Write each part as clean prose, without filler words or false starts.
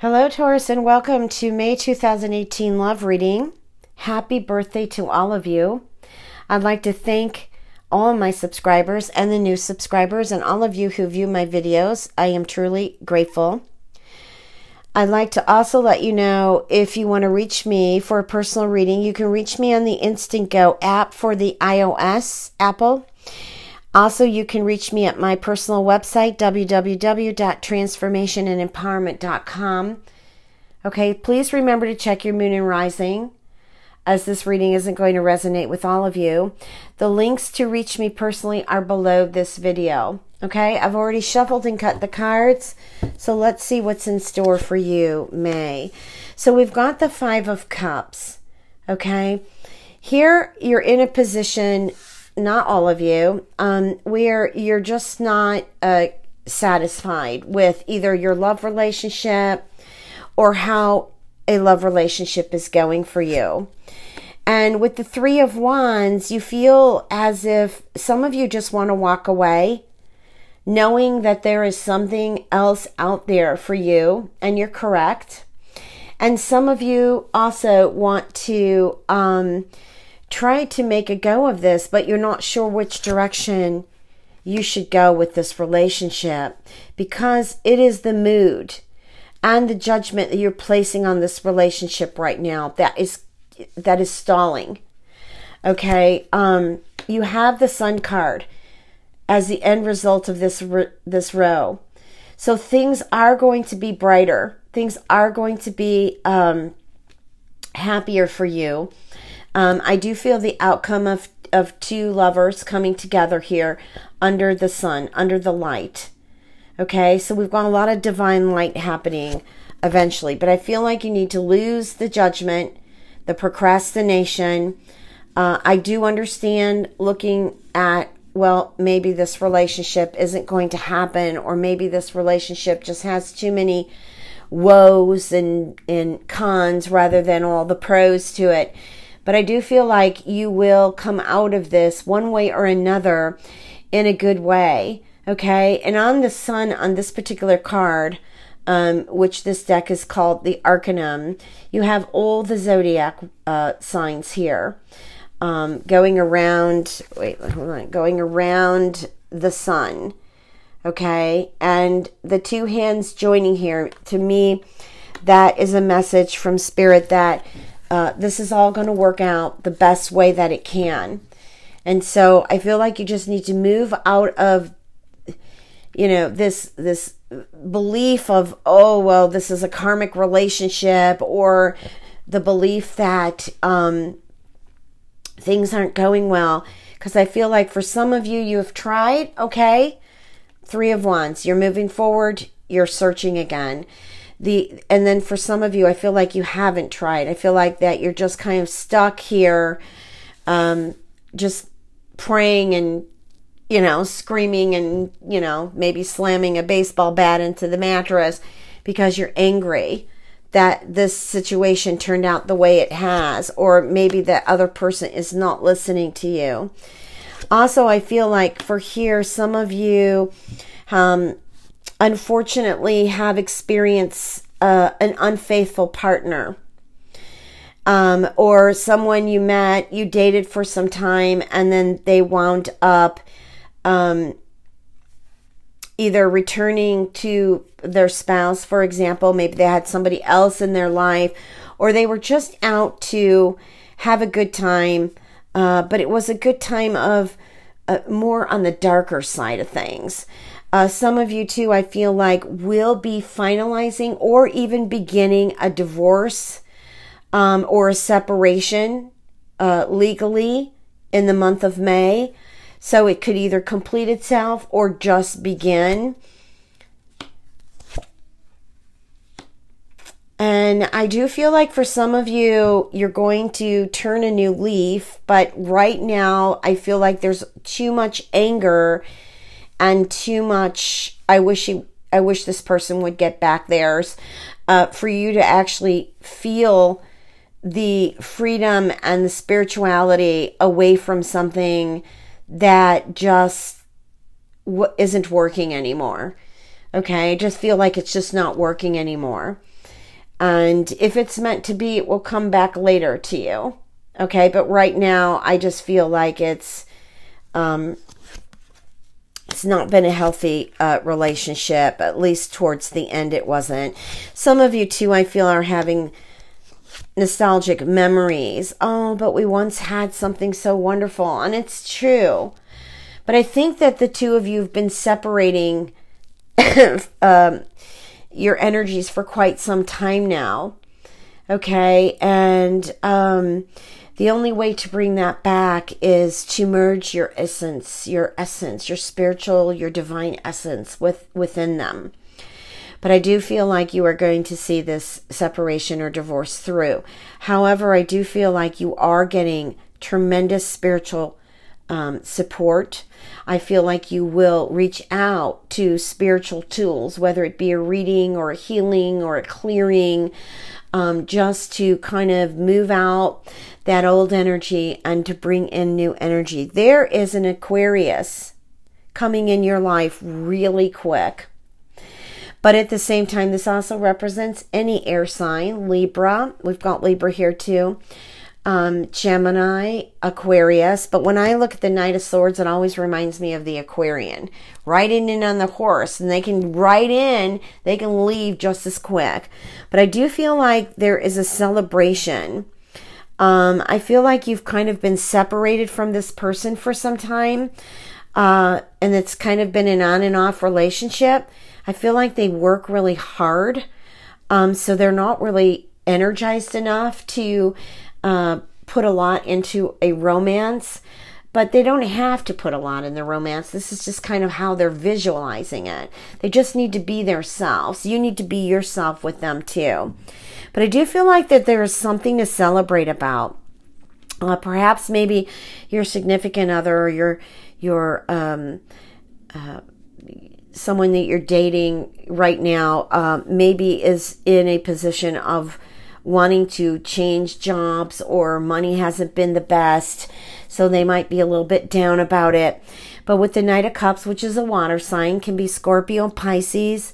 Hello, Taurus, and welcome to May 2018 love reading. Happy birthday to all of you. I'd like to thank all of my subscribers and the new subscribers and all of you who view my videos. I am truly grateful. I'd like to also let you know, if you want to reach me for a personal reading, you can reach me on the Instant Go app for the iOS, Apple. Also, you can reach me at my personal website, www.transformationandempowerment.com. Okay, please remember to check your moon and rising, as this reading isn't going to resonate with all of you. The links to reach me personally are below this video. Okay, I've already shuffled and cut the cards, so let's see what's in store for you, May. So we've got the Five of Cups. Okay, here you're in a position, not all of you, where you're just not satisfied with either your love relationship or how a love relationship is going for you. And with the Three of Wands, you feel as if some of you just want to walk away, knowing that there is something else out there for you, and you're correct. And some of you also want to try to make a go of this, but you're not sure which direction you should go with this relationship, because it is the mood and the judgment that you're placing on this relationship right now that is stalling. Okay, you have the Sun card as the end result of this row. So things are going to be brighter. Things are going to be happier for you. I do feel the outcome of two lovers coming together here under the sun, under the light. Okay, so we've got a lot of divine light happening eventually, but I feel like you need to lose the judgment, the procrastination. I do understand looking at, well, maybe this relationship isn't going to happen, or maybe this relationship just has too many woes and cons rather than all the pros to it. But I do feel like you will come out of this one way or another in a good way, okay? And on the sun, on this particular card, which this deck is called the Arcanum, you have all the zodiac signs here going around, going around the sun, okay? And the two hands joining here, to me, that is a message from Spirit that this is all going to work out the best way that it can. And so I feel like you just need to move out of, you know, this belief of, oh, well, this is a karmic relationship, or the belief that things aren't going well. Because I feel like for some of you, you have tried, okay, Three of Wands, you're moving forward, you're searching again. And then for some of you, I feel like you haven't tried. I feel like that you're just kind of stuck here, just praying and, you know, screaming and, you know, maybe slamming a baseball bat into the mattress because you're angry that this situation turned out the way it has, or maybe that other person is not listening to you. Also, I feel like for here, some of you, unfortunately, have experienced an unfaithful partner, or someone you met, you dated for some time, and then they wound up either returning to their spouse, for example. Maybe they had somebody else in their life, or they were just out to have a good time, but it was a good time of more on the darker side of things. Some of you too, I feel like, will be finalizing or even beginning a divorce or a separation legally in the month of May. So it could either complete itself or just begin. And I do feel like for some of you, you're going to turn a new leaf. But right now, I feel like there's too much anger and too much, I wish this person would get back theirs, for you to actually feel the freedom and the spirituality away from something that just isn't working anymore. Okay, I just feel like it's just not working anymore. And if it's meant to be, it will come back later to you. Okay, but right now, I just feel like it's not been a healthy relationship. At least towards the end, it wasn't. Some of you, too, I feel are having nostalgic memories. Oh, but we once had something so wonderful. And it's true. But I think that the two of you have been separating your energies for quite some time now. Okay, and the only way to bring that back is to merge your essence, your spiritual, your divine essence within them. But I do feel like you are going to see this separation or divorce through. However, I do feel like you are getting tremendous spiritual support. I feel like you will reach out to spiritual tools, whether it be a reading or a healing or a clearing, just to kind of move out that old energy and to bring in new energy. There is an Aquarius coming in your life really quick. But at the same time, this also represents any air sign. Libra, we've got Libra here too. Gemini, Aquarius. But when I look at the Knight of Swords, it always reminds me of the Aquarian. Riding in on the horse, and they can ride in, they can leave just as quick. But I do feel like there is a celebration. I feel like you've kind of been separated from this person for some time. And it's kind of been an on and off relationship. I feel like they work really hard. So they're not really energized enough to put a lot into a romance, but they don't have to put a lot in the romance. This is just kind of how they're visualizing it. They just need to be themselves. You need to be yourself with them too. But I do feel like that there is something to celebrate about. Perhaps maybe your significant other or your someone that you're dating right now maybe is in a position of wanting to change jobs, or money hasn't been the best, so they might be a little bit down about it. But with the Knight of Cups, which is a water sign, can be Scorpio, Pisces,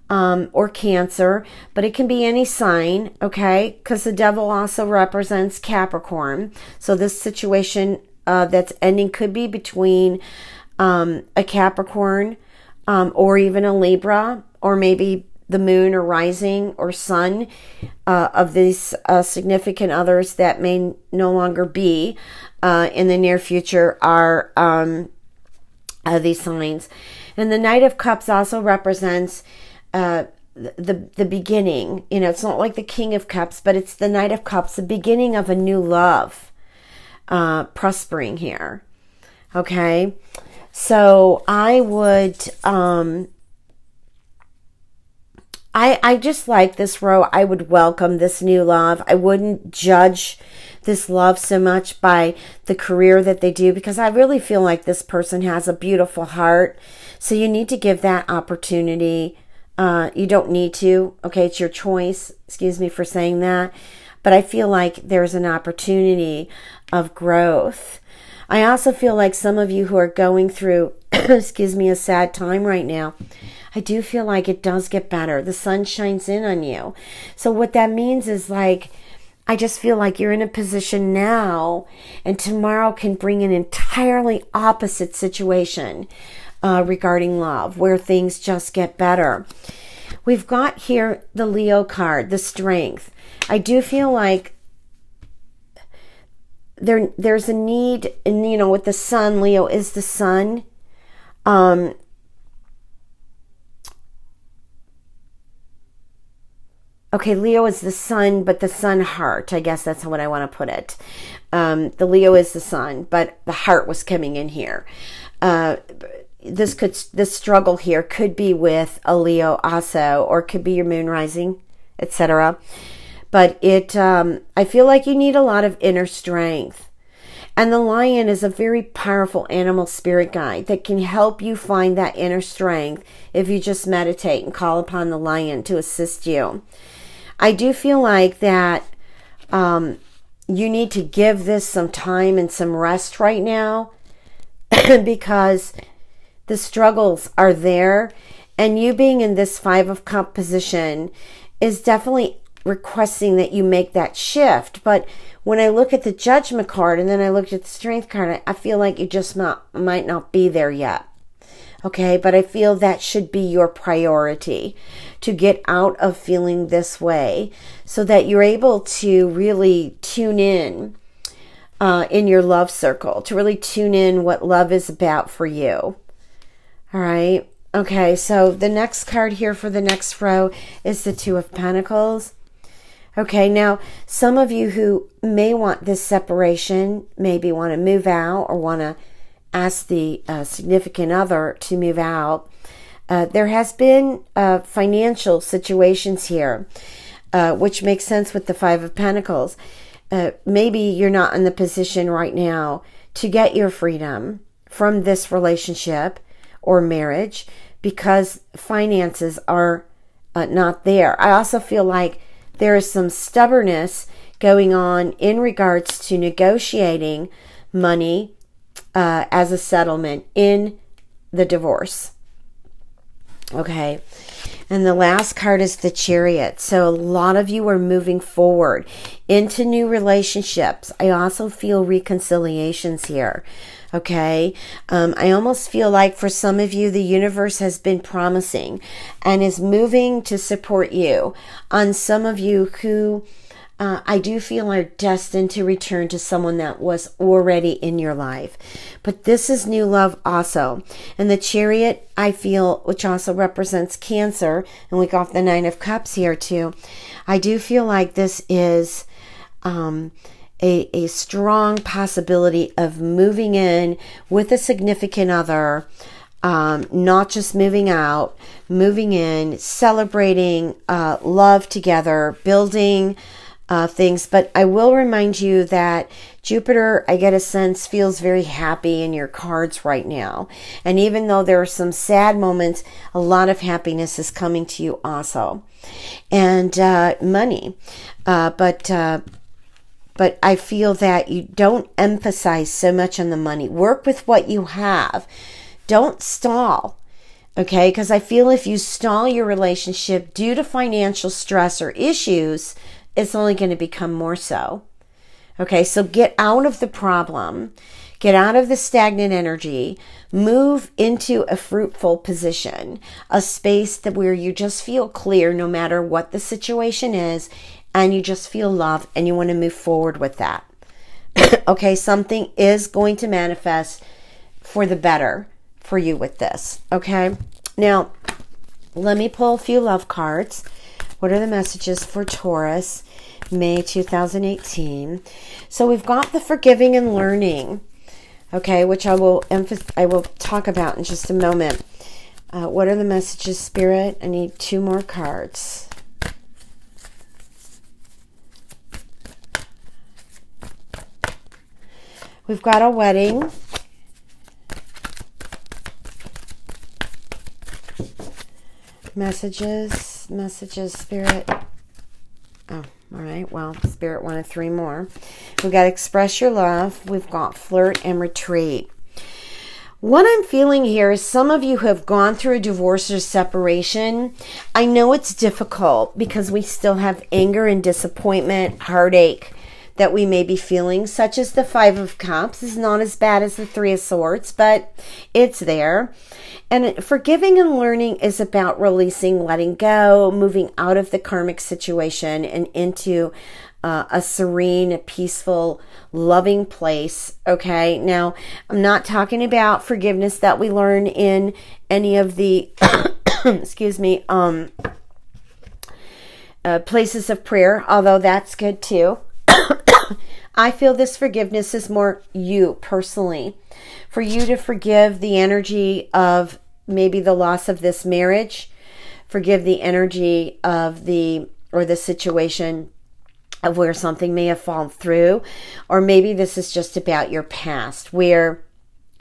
or Cancer, but it can be any sign, okay? Because the Devil also represents Capricorn. So this situation that's ending could be between a Capricorn or even a Libra, or maybe the moon or rising or sun of these significant others that may no longer be in the near future are these signs. And the Knight of Cups also represents the beginning. You know, it's not like the King of Cups, but it's the Knight of Cups, the beginning of a new love prospering here. Okay, so I would I just like this row. I would welcome this new love. I wouldn't judge this love so much by the career that they do, because I really feel like this person has a beautiful heart. So you need to give that opportunity. You don't need to. Okay, it's your choice. Excuse me for saying that. But I feel like there's an opportunity of growth. I also feel like some of you who are going through, excuse me, a sad time right now, I do feel like it does get better. The sun shines in on you. So what that means is, like, I just feel like you're in a position now, and tomorrow can bring an entirely opposite situation regarding love, where things just get better. We've got here the Leo card, the Strength. I do feel like there's a need, and you know, with the sun, Leo is the sun. Okay, Leo is the sun, but the sun heart. I guess that's what I want to put it. The Leo is the sun, but the heart was coming in here. This struggle here could be with a Leo also, or could be your moon rising, etc. But I feel like you need a lot of inner strength. And the lion is a very powerful animal spirit guide that can help you find that inner strength if you just meditate and call upon the lion to assist you. I do feel like that you need to give this some time and some rest right now because the struggles are there, and you being in this Five of Cups position is definitely requesting that you make that shift. But when I look at the Judgment card and then I looked at the Strength card, I feel like you just might not be there yet. Okay, but I feel that should be your priority, to get out of feeling this way so that you're able to really tune in your love circle, to really tune in what love is about for you. All right. Okay, so the next card here for the next row is the Two of Pentacles. Okay, now some of you who may want this separation, maybe want to move out or want to ask the significant other to move out. There has been financial situations here, which makes sense with the Five of Pentacles. Maybe you're not in the position right now to get your freedom from this relationship or marriage because finances are not there. I also feel like there is some stubbornness going on in regards to negotiating money as a settlement in the divorce. Okay. And the last card is the Chariot. So a lot of you are moving forward into new relationships. I also feel reconciliations here. Okay. I almost feel like for some of you, the universe has been promising and is moving to support you. On some of you who I do feel are destined to return to someone that was already in your life. But this is new love also. And the Chariot, I feel, which also represents Cancer, and we got the Nine of Cups here too. I do feel like this is a strong possibility of moving in with a significant other, not just moving out, moving in, celebrating love together, building things. But I will remind you that Jupiter, I get a sense, feels very happy in your cards right now. And even though there are some sad moments, a lot of happiness is coming to you also. And money. But I feel that you don't emphasize so much on the money. Work with what you have. Don't stall. Okay? Because I feel if you stall your relationship due to financial stress or issues, it's only going to become more so. Okay, so get out of the problem, get out of the stagnant energy, move into a fruitful position, a space that where you just feel clear no matter what the situation is, and you just feel love and you want to move forward with that. Okay, something is going to manifest for the better for you with this. Okay, now let me pull a few love cards. What are the messages for Taurus, May 2018? So we've got the forgiving and learning, okay, which I will talk about in just a moment. What are the messages, Spirit? I need 2 more cards. We've got a wedding. Messages, Spirit. Oh, all right. Well, Spirit wanted 3 more. We've got express your love. We've got flirt and retreat. What I'm feeling here is some of you have gone through a divorce or separation. I know it's difficult because we still have anger and disappointment, heartache that we may be feeling, such as the Five of Cups. Is not as bad as the Three of Swords, but it's there. And forgiving and learning is about releasing, letting go, moving out of the karmic situation and into a serene, peaceful, loving place. Okay, now I'm not talking about forgiveness that we learn in any of the excuse me, places of prayer, although that's good too. I feel this forgiveness is more you personally, for you to forgive the energy of maybe the loss of this marriage, forgive the energy of the situation of where something may have fallen through, or maybe this is just about your past where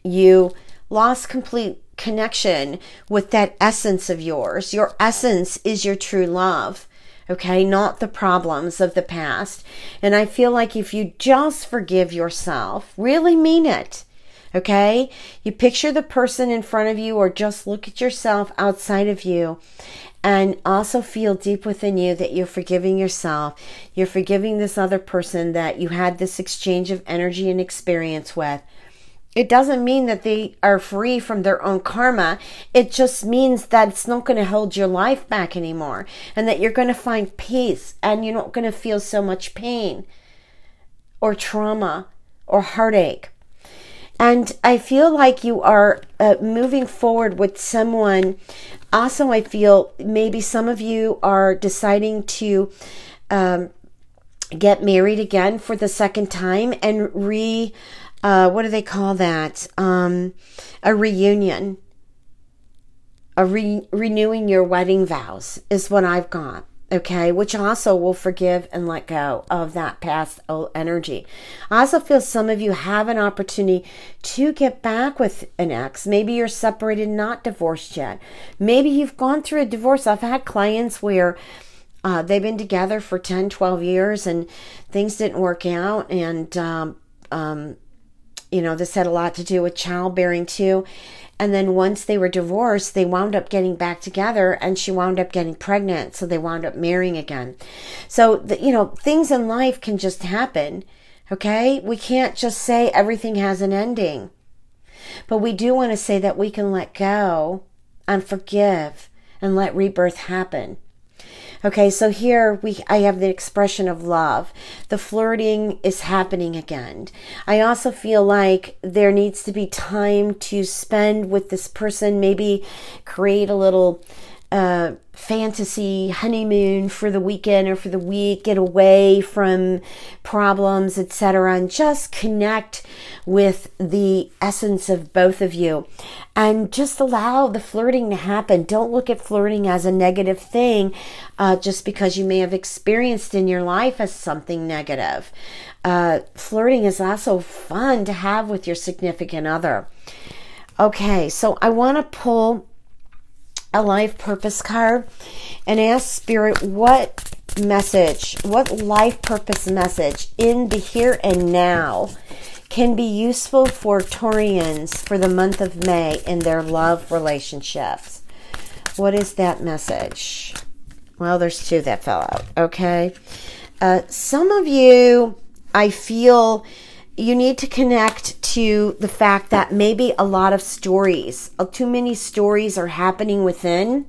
you lost complete connection with that essence of yours. Your essence is your true love. Okay, not the problems of the past. And I feel like if you just forgive yourself, really mean it, okay? You picture the person in front of you or just look at yourself outside of you And also feel deep within you that you're forgiving yourself. You're forgiving this other person that you had this exchange of energy and experience with. It doesn't mean that they are free from their own karma. It just means that it's not going to hold your life back anymore, and that you're going to find peace, and you're not going to feel so much pain or trauma or heartache. And I feel like you are moving forward with someone. Also, I feel maybe some of you are deciding to get married again for the second time and what do they call that? A reunion. Renewing your wedding vows is what I've got. Okay, which also will forgive and let go of that past old energy. I also feel some of you have an opportunity to get back with an ex. Maybe you're separated, not divorced yet. Maybe you've gone through a divorce. I've had clients where they've been together for 10, 12 years and things didn't work out. And, you know, this had a lot to do with childbearing too. And then once they were divorced, they wound up getting back together, and she wound up getting pregnant. So they wound up marrying again. So, you know, things in life can just happen. Okay. We can't just say everything has an ending, but we do want to say that we can let go and forgive and let rebirth happen. Okay, so here I have the expression of love. The flirting is happening again. I also feel like there needs to be time to spend with this person, maybe create a little fantasy honeymoon for the weekend or for the week, get away from problems, etc., and just connect with the essence of both of you and just allow the flirting to happen. Don't look at flirting as a negative thing just because you may have experienced in your life as something negative. Flirting is also fun to have with your significant other. Okay, so I want to pull a life purpose card and ask Spirit what message, what life purpose message in the here and now can be useful for Taurians for the month of May in their love relationships. What is that message? Well, there's two that fell out. Okay. Some of you, I feel you need to connect to the fact that maybe a lot of stories, too many stories are happening within.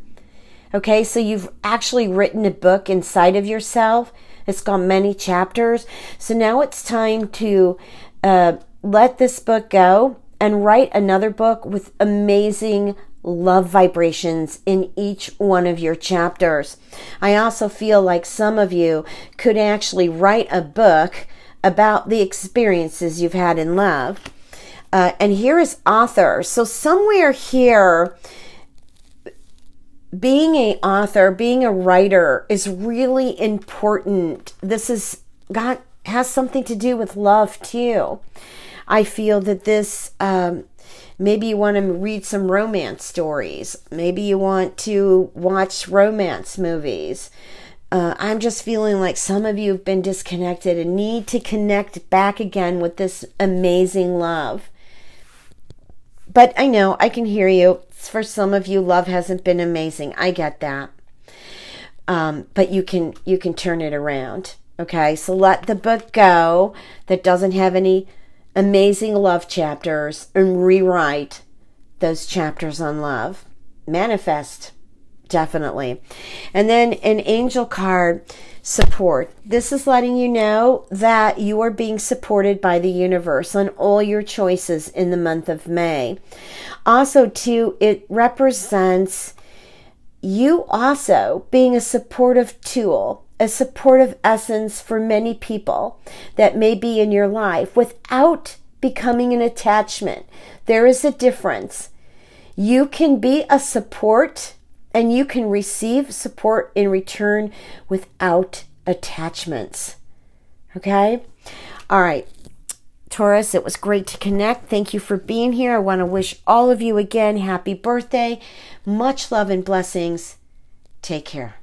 Okay, so you've actually written a book inside of yourself. It's got many chapters. So now it's time to let this book go and write another book with amazing love vibrations in each one of your chapters. I also feel like some of you could actually write a book about the experiences you've had in love. And here is author. So somewhere here, being an author, being a writer is really important. This has something to do with love too. I feel that this, maybe you want to read some romance stories. Maybe you want to watch romance movies. I'm just feeling like some of you have been disconnected and need to connect back again with this amazing love. But I know, I can hear you. For some of you, love hasn't been amazing. I get that. But you can turn it around. Okay, so let the book go that doesn't have any amazing love chapters and rewrite those chapters on love. Manifest. Definitely. And then an angel card, support. This is letting you know that you are being supported by the universe on all your choices in the month of May. Also, too, it represents you also being a supportive tool, a supportive essence for many people that may be in your life without becoming an attachment. There is a difference. You can be a support and you can receive support in return without attachments. Okay? All right. Taurus, it was great to connect. Thank you for being here. I want to wish all of you again happy birthday. Much love and blessings. Take care.